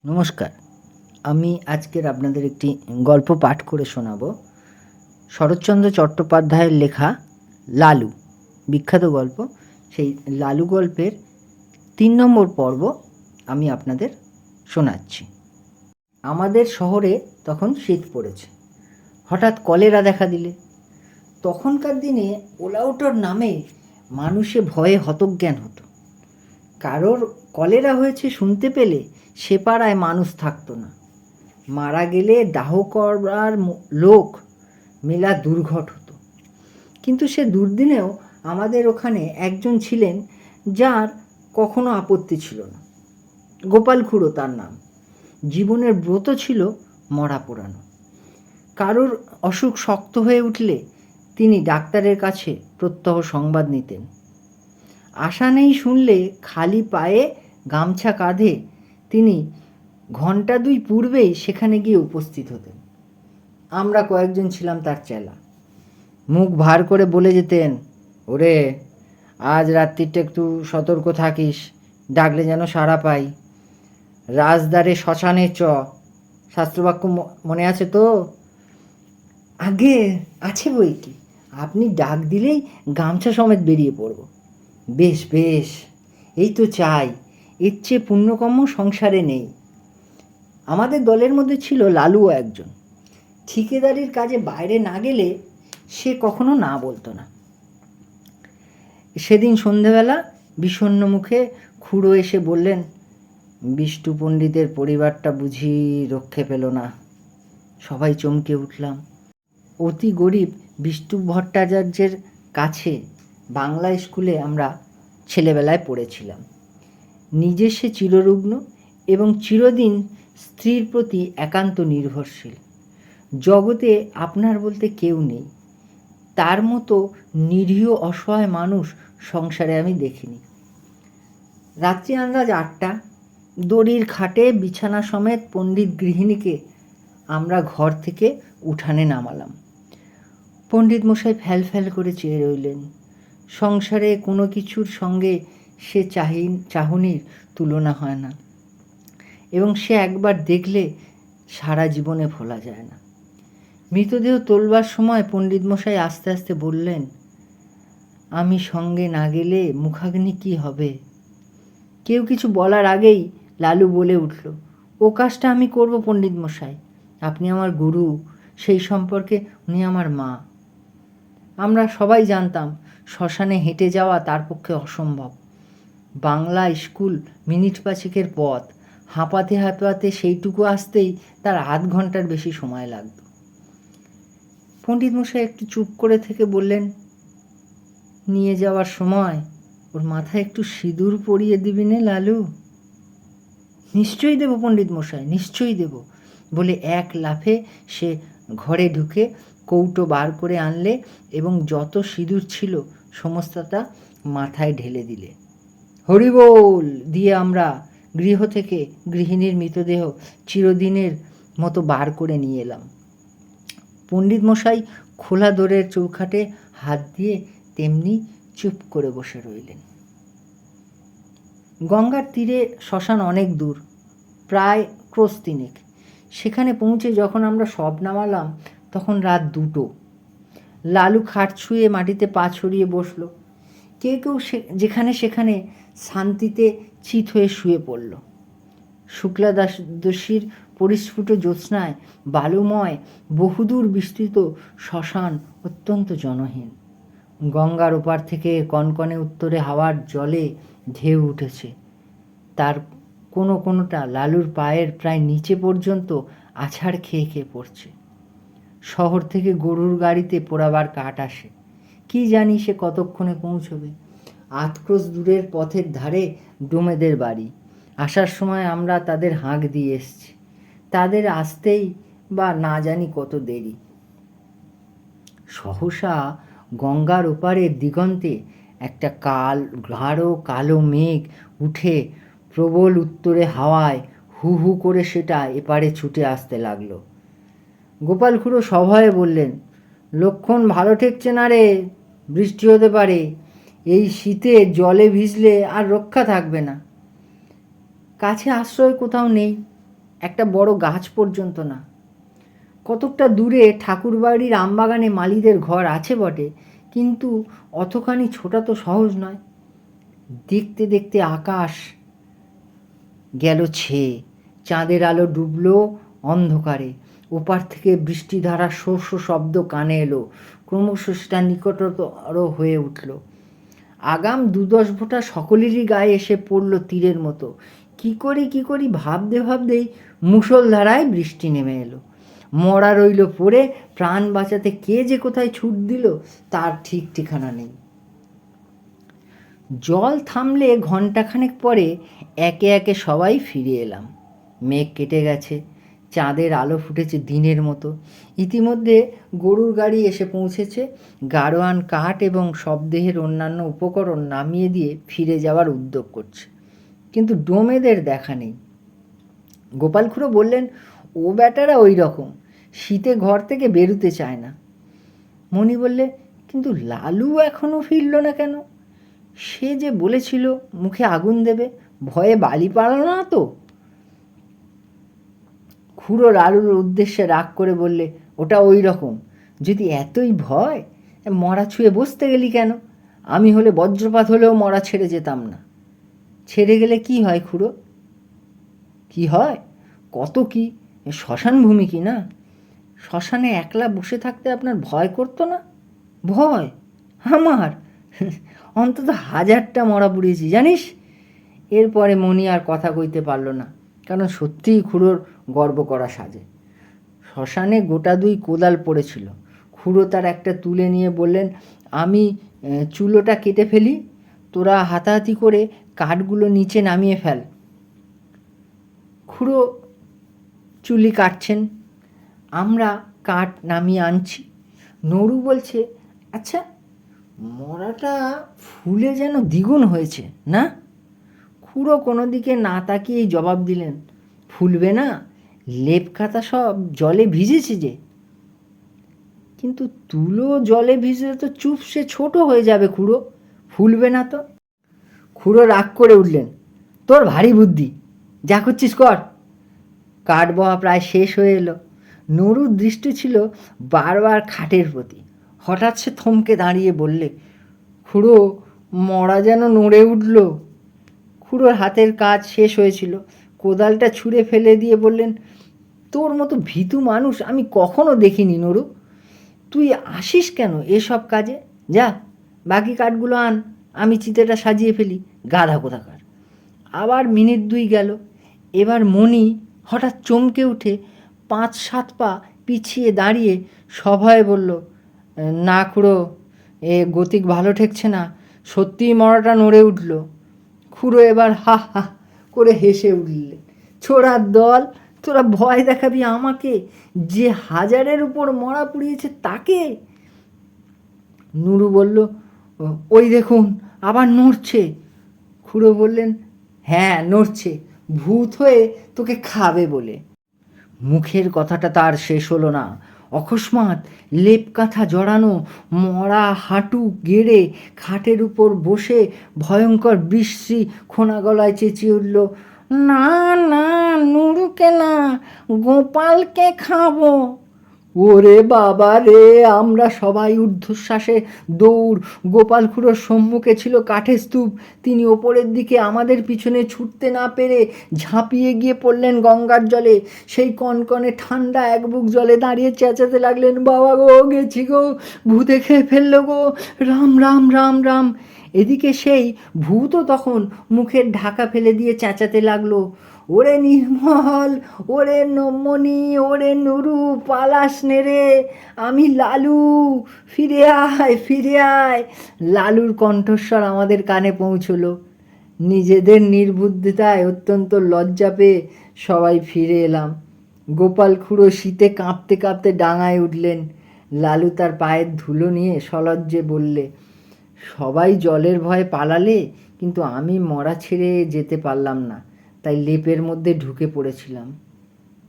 নমস্কার। আমি আজকের আপনাদের একটি গল্প পাঠ করে শোনাব। শরৎচন্দ্র চট্টোপাধ্যায়ের লেখা 'লালু' বিখ্যাত গল্প। সেই 'লালু' গল্পের ৩ নম্বর পর্ব আমি আপনাদের শোনাচ্ছি। আমাদের শহরে তখন শীত পড়েছে। হঠাৎ কলেরা দেখা দিলে। তখনকার দিনে ওলাউটোর নামে মানুষে ভয়ে হতজ্ঞান হতো। কারোর কলেরা হয়েছে শুনতে পেলে সে পাড়ায় মানুষ থাকতো না। মারা গেলে দাহ করবার লোক মেলা দুর্ঘট হতো। কিন্তু সে দুর্দিনেও আমাদের ওখানে একজন ছিলেন যার কখনো আপত্তি ছিল না। গোপাল খুড়ো তার নাম। জীবনের ব্রত ছিল মরা পোড়ানো। কারোর অসুখ শক্ত হয়ে উঠলে তিনি ডাক্তারের কাছে প্রত্যহ সংবাদ নিতেন। আশা নেই শুনলে খালি পায়ে গামছা কাঁধে তিনি ঘণ্টা ২ পূর্বেই সেখানে গিয়ে উপস্থিত হতেন। আমরা কয়েকজন ছিলাম তার চেলা। মুখ ভার করে বলে যেতেন, ওরে আজ রাত্রিটা একটু সতর্ক থাকিস, ডাকলে যেন সাড়া পাই। রাজদ্বারে শ্মশানে চ, শাস্ত্রবাক্য মনে আছে তো? আগে আছে বই কি, আপনি ডাক দিলেই গামছা সমেত বেরিয়ে পড়ব। বেশ বেশ, এই তো চাই, এর চেয়ে পুণ্যকর্ম সংসারে নেই। আমাদের দলের মধ্যে ছিল লালুও একজন। ঠিকেদারির কাজে বাইরে না গেলে সে কখনো না বলতো না। সেদিন সন্ধেবেলা বিষণ্ণ মুখে খুড়ো এসে বললেন, বিষ্টু পণ্ডিতের পরিবারটা বুঝি রক্ষে পেল না। সবাই চমকে উঠলাম। অতি গরিব বিষ্টু ভট্টাচার্যের কাছে বাংলা স্কুলে আমরা ছেলেবেলায় পড়েছিলাম। নিজে সে চিররুগ্ন এবং চিরদিন স্ত্রীর প্রতি একান্ত নির্ভরশীল। জগতে আপনার বলতে কেউ নেই। তার মতো নিরীহ অসহায় মানুষ সংসারে আমি দেখিনি। রাত্রি আন্দাজ ৮টা। দড়ির খাটে বিছানা সমেত পণ্ডিত গৃহিণীকে আমরা ঘর থেকে উঠানে নামালাম। পণ্ডিত মশাই ফ্যাল ফ্যাল করে চেয়ে রইলেন। সংসারে কোনো কিছুর সঙ্গে সে চাহনির তুলনা হয় না, এবং সে একবার দেখলে সারা জীবনে ভোলা যায় না। মৃতদেহ তোলবার সময় পণ্ডিত মশাই আস্তে আস্তে বললেন, আমি সঙ্গে না গেলে মুখাগ্নি কি হবে? কেউ কিছু বলার আগেই লালু বলে উঠল, ও কাজটা আমি করব পণ্ডিত মশাই। আপনি আমার গুরু, সেই সম্পর্কে উনি আমার মা। আমরা সবাই জানতাম শ্মশানে হেঁটে যাওয়া তার পক্ষে অসম্ভব। বাংলা স্কুল মিনিট ৫-এর পথ। হাঁপাতে হাঁপাতে সেইটুকু আসতেই তার আধ ঘন্টার বেশি সময় লাগত। পণ্ডিত মশাই একটু চুপ করে থেকে বললেন, নিয়ে যাওয়ার সময় ওর মাথায় একটু সিঁদুর পরিয়ে দিবি নে লালু? নিশ্চয়ই দেব পণ্ডিত মশাই, নিশ্চয়ই দেব বলে এক লাফে সে ঘরে ঢুকে কৌটো বার করে আনলে এবং যত সিঁদুর ছিল সমস্তটা মাথায় ঢেলে দিলে। হরিবোল দিয়ে আমরা গৃহ থেকে গৃহিণীর মৃতদেহ চিরদিনের মতো বার করে নিয়ে এলাম। পণ্ডিত মশাই খোলা দোরের চৌখাটে হাত দিয়ে তেমনি চুপ করে বসে রইলেন। গঙ্গার তীরে শ্মশান অনেক দূর, প্রায় ক্রোশ ৩। সেখানে পৌঁছে যখন আমরা সব নামালাম তখন রাত ২টো। লালু খাট ছুঁয়ে মাটিতে পা ছড়িয়ে বসল। কেউ কেউ যেখানে সেখানে শান্তিতে চিত হয়ে শুয়ে পড়ল। শুক্লাদশীর পরিস্ফুট জ্যোৎস্নায় বালুময় বহুদূর বিস্তৃত শ্মশান অত্যন্ত জনহীন। গঙ্গার ওপার থেকে কনকনে উত্তরে হাওয়ার জলে ঢেউ উঠেছে। তার কোনোটা লালুর পায়ের প্রায় নিচে পর্যন্ত আছাড় খেয়ে খেয়ে পড়ছে। শহর থেকে গরুর গাড়িতে পোড়াবার কাঠ আসে। কি জানি সে কতক্ষণে পৌঁছবে। ৮ ক্রোশ দূরের পথের ধারে ডোমেদের বাড়ি। আসার সময় আমরা তাদের হাঁক দিয়ে এসছি। তাদের আসতেই বা না জানি কত দেরি। সহসা গঙ্গার ওপারের দিগন্তে একটা গাঢ় কালো মেঘ উঠে প্রবল উত্তরে হাওয়ায় হু হু করে সেটা এপারে ছুটে আসতে লাগলো। গোপাল খুড়ো সভয়ে বললেন, লক্ষণ ভালো ঠেকছে না রে, বৃষ্টি হতে পারে। এই শীতে জলে ভিজলে আর রক্ষা থাকবে না। কাছে আশ্রয় কোথাও নেই। একটা বড় গাছ পর্যন্ত না। কতকটা দূরে ঠাকুরবাড়ির আমবাগানে মালিদের ঘর আছে বটে, কিন্তু অতখানি ছোটা তো সহজ নয়। দেখতে দেখতে আকাশ গেল ছেয়ে, চাঁদের আলো ডুবলো অন্ধকারে। ওপার থেকে বৃষ্টিধারার শস্য শব্দ কানে এলো, ক্রমশ সেটা নিকটতর হয়ে উঠল। আগাম 2-10 ফোঁটা সকলেরই গায়ে এসে পড়ল তীরের মতো। কি করি ভাবতে ভাবতেই মুষলধারায় বৃষ্টি নেমে এলো। মরা রইল পড়ে, প্রাণ বাঁচাতে কে যে কোথায় ছুট দিল তার ঠিক ঠিকানা নেই। জল থামলে ঘণ্টাখানেক পরে একে একে সবাই ফিরে এলাম। মেঘ কেটে গেছে, চাঁদের আলো ফুটেছে দিনের মতো। ইতিমধ্যে গরুর গাড়ি এসে পৌঁছেছে। গাড়োয়ান কাঠ এবং শবদেহের অন্যান্য উপকরণ নামিয়ে দিয়ে ফিরে যাওয়ার উদ্যোগ করছে, কিন্তু ডোমেদের দেখা নেই। গোপাল খুড়ো বললেন, ও বেটারা ওই রকম, শীতে ঘর থেকে বেরুতে চায় না। মণি বললে, কিন্তু লালু এখনো ফিরল না কেন? সে যে বলেছিল মুখে আগুন দেবে, ভয়ে বালি পাড়ালো না তো? খুড়ো লালুর উদ্দেশ্যে রাগ করে বললে, ওটা ওই রকম। যদি এতই ভয়, মরা ছুঁয়ে বসতে গেলি কেন? আমি হলে বজ্রপাত হলেও মরা ছেড়ে যেতাম না। ছেড়ে গেলে কি হয় খুড়ো? কি হয়? কত কি, শ্মশান ভূমি কি না? শ্মশানে একলা বসে থাকতে আপনার ভয় করতো না? ভয় আমার? অন্তত 1000টা মরা পুড়িয়েছি জানিস। এরপরে মণি আর কথা কইতে পারল না, কারণ সত্যিই খুড়োর গর্ব করা সাজে। শ্মশানে গোটা 2 কোদাল পড়েছিল। খুড়ো তার একটা তুলে নিয়ে বললেন, আমি চুলোটা কেটে ফেলি, তোরা হাতাহাতি করে কাঠগুলো নিচে নামিয়ে ফেল। খুড়ো চুলি কাটছেন, আমরা কাঠ নামিয়ে আনছি। নরু বলছে, আচ্ছা মরাটা ফুলে যেন দ্বিগুণ হয়েছে না? খুড়ো কোনো দিকে না তাকিয়েই জবাব দিলেন, ফুলবে না, লেপ কাতা সব জলে ভিজেছে যে। কিন্তু তুলো জলে ভিজলে তো চুপসে ছোট হয়ে যাবে খুড়ো, ফুলবে না তো। খুড়ো রাগ করে উঠলেন, তোর ভারী বুদ্ধি, যা করছিস কর। কাঠ বওয়া প্রায় শেষ হয়ে এলো। নরুর দৃষ্টি ছিল বারবার খাটের প্রতি। হঠাৎ সে থমকে দাঁড়িয়ে বললে, খুড়ো মরা যেন নড়ে উঠল। খুড়োর হাতের কাজ শেষ হয়েছিল, কোদালটা ছুঁড়ে ফেলে দিয়ে বললেন, তোর মতো ভীতু মানুষ আমি কখনো দেখিনি নরু। তুই আসিস কেন এসব কাজে? যা বাকি কাঠগুলো আন, আমি চিতেটা সাজিয়ে ফেলি, গাধা কোথাকার। আবার মিনিট 2 গেল। এবার মণি হঠাৎ চমকে উঠে 5-7 পা পিছিয়ে দাঁড়িয়ে সভয়ে বলল, না খুড়ো, এ গতিক ভালো ঠেকছে না, সত্যিই মরাটা নড়ে উঠল। খুড়ো এবার হা হা করে হেসে উঠলেন, ছোড়ার দল, তোরা ভয় দেখাবি আমাকে, যে 1000-এর উপর মরা পুড়িয়েছে তাকে? নুরু বলল, ওই দেখুন আবার নড়ছে। খুড়ো বললেন, হ্যাঁ নড়ছে, ভূত হয়ে তোকে খাবে বলে। মুখের কথাটা তার শেষ হলো না। অকস্মাৎ লেপ কাঁথা জড়ানো মরা হাঁটু গেড়ে খাটের উপর বসে ভয়ঙ্কর বিশ্রী খোনা গলায় চেঁচিয়ে উঠল, না না, নুরুকে না, গোপালকে খাবো। ওরে বাবা রে! আমরা সবাই ঊর্ধ্বশ্বাসে দৌড়। গোপাল খুড়োর সম্মুখে ছিল কাঠের স্তূপ। তিনি ওপরের দিকে আমাদের পিছনে ছুটতে না পেরে ঝাঁপিয়ে গিয়ে পড়লেন গঙ্গার জলে। সেই কনকনে ঠান্ডা এক বুক জলে দাঁড়িয়ে চেঁচাতে লাগলেন, বাবা গো, গেছি গো, ভূতে খেয়ে ফেললো গো, রাম রাম রাম রাম। এদিকে সেই ভূতও তখন মুখের ঢাকা ফেলে দিয়ে চেঁচাতে লাগলো, ওরে নির্মল, ওরে নমনি, ওরে নুরু, পালাস নে রে, আমি লালু, ফিরে আয় ফিরে আয়। লালুর কণ্ঠস্বর আমাদের কানে পৌঁছলো। নিজেদের নির্বুদ্ধিতায় অত্যন্ত লজ্জা পেয়ে সবাই ফিরে এলাম। গোপাল খুড়ো শীতে কাঁপতে কাঁপতে ডাঙায় উঠলেন। লালু তার পায়ের ধুলো নিয়ে সলজ্জে বললে, সবাই জলের ভয়ে পালালে, কিন্তু আমি মরা ছেড়ে যেতে পারলাম না, তাই লেপের মধ্যে ঢুকে পড়েছিলাম।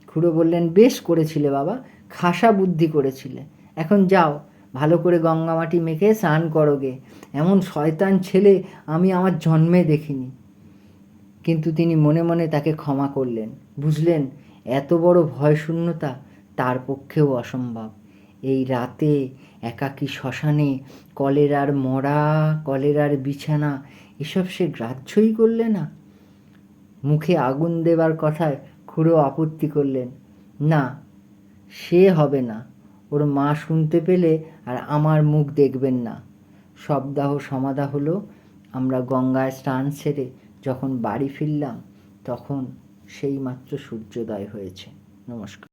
খুড়ো বললেন, বেশ করেছিলে বাবা, খাসা বুদ্ধি করেছিলে। এখন যাও, ভালো করে গঙ্গামাটি মেখে স্নান করোগে। এমন শয়তান ছেলে আমি আমার জন্মে দেখিনি। কিন্তু তিনি মনে মনে তাকে ক্ষমা করলেন। বুঝলেন এত বড় ভয়শূন্যতা তার পক্ষেও অসম্ভব। এই রাতে একাকী শ্মশানে কলেরার মরা, কলেরার বিছানা, এসব সে গ্রাহ্যই করলে না। মুখে আগুন দেবার কথায় খুড়ো আপত্তি করলেন। না, সে হবে না। ওর মা শুনতে পেলে আর আমার মুখ দেখবেন না। সপ্তাহ সমাধা হলো। আমরা গঙ্গায় স্নান সেরে যখন বাড়ি ফিরলাম তখন সেই মাত্র সূর্যোদয় হয়েছে। নমস্কার।